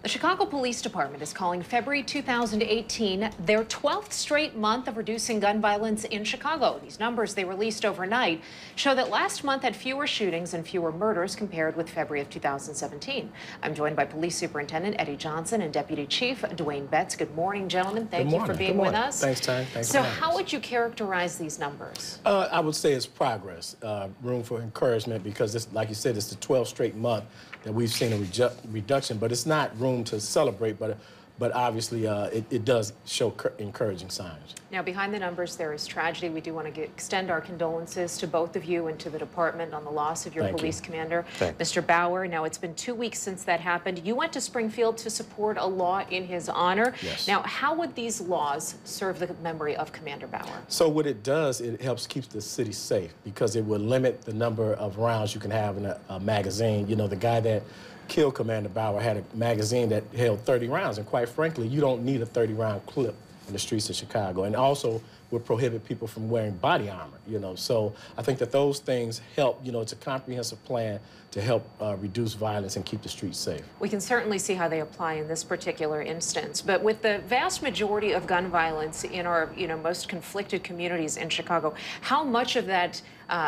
The Chicago Police Department is calling February 2018 their 12th straight month of reducing gun violence in Chicago. These numbers they released overnight show that last month had fewer shootings and fewer murders compared with February of 2017. I'm joined by Police Superintendent Eddie Johnson and Deputy Chief Dwayne Betts. Good morning, gentlemen. Thank you for being with us. Thanks, Ty. Thanks So for having how us. would you characterize these numbers? I would say it's progress, room for encouragement, because this, like you said, it's the 12th straight month that we've seen a reduction, but it's not room to celebrate, but obviously it does show encouraging signs. Now, behind the numbers, there is tragedy. We do want to extend our condolences to both of you and to the department on the loss of your police commander, Mr. Bauer. Now, it's been 2 weeks since that happened. You went to Springfield to support a law in his honor. Yes. Now, how would these laws serve the memory of Commander Bauer? So what it does, it helps keep the city safe, because it will limit the number of rounds you can have in a magazine. You know, the guy that killed Commander Bauer had a magazine that held 30 rounds, and quite frankly, you don't need a 30-round clip in the streets of Chicago, and also would prohibit people from wearing body armor, you know. So I think that those things help, you know, it's a comprehensive plan to help reduce violence and keep the streets safe. We can certainly see how they apply in this particular instance, but with the vast majority of gun violence in our, most conflicted communities in Chicago, how much of that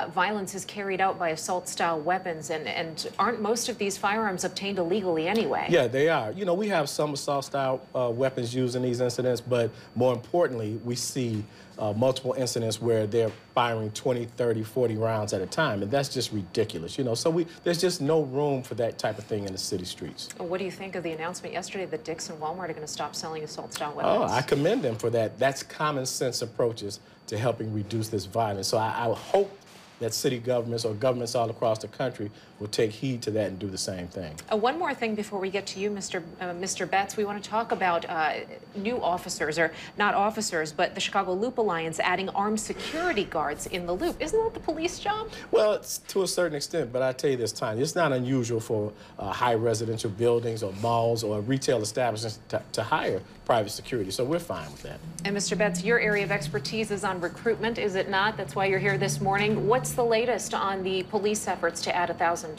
violence is carried out by assault-style weapons, and aren't most of these firearms obtained illegally anyway? Yeah, they are. You know, we have some assault-style weapons used in these incidents, but more importantly, we see multiple incidents where they're firing 20, 30, 40 rounds at a time, and that's just ridiculous, you know. So there's just no room for that type of thing in the city streets. What do you think of the announcement yesterday that Dick's and Walmart are going to stop selling assault-style weapons? Oh, I commend them for that. That's common sense approaches to helping reduce this violence. So I hope that city governments or governments all across the country will take heed to that and do the same thing. One more thing before we get to you, Mr. Betts. We want to talk about new officers, or not officers, but the Chicago Loop Alliance adding armed security guards in the Loop. Isn't that the police job? Well, it's to a certain extent, but I tell you this time, it's not unusual for high residential buildings or malls or retail establishments to hire private security, so we're fine with that. And Mr. Betts, your area of expertise is on recruitment, is it not? That's why you're here this morning. What's the latest on the police efforts to add 1,000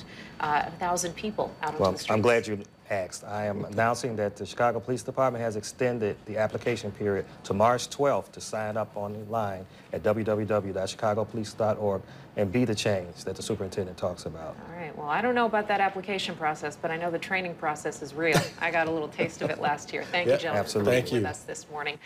people out onto the streets? I'm glad you asked. I am announcing that the Chicago Police Department has extended the application period to March 12th to sign up online at www.chicagopolice.org and be the change that the superintendent talks about. All right. Well, I don't know about that application process, but I know the training process is real. I got a little taste of it last year. Thank you, gentlemen, absolutely. for being with us this morning.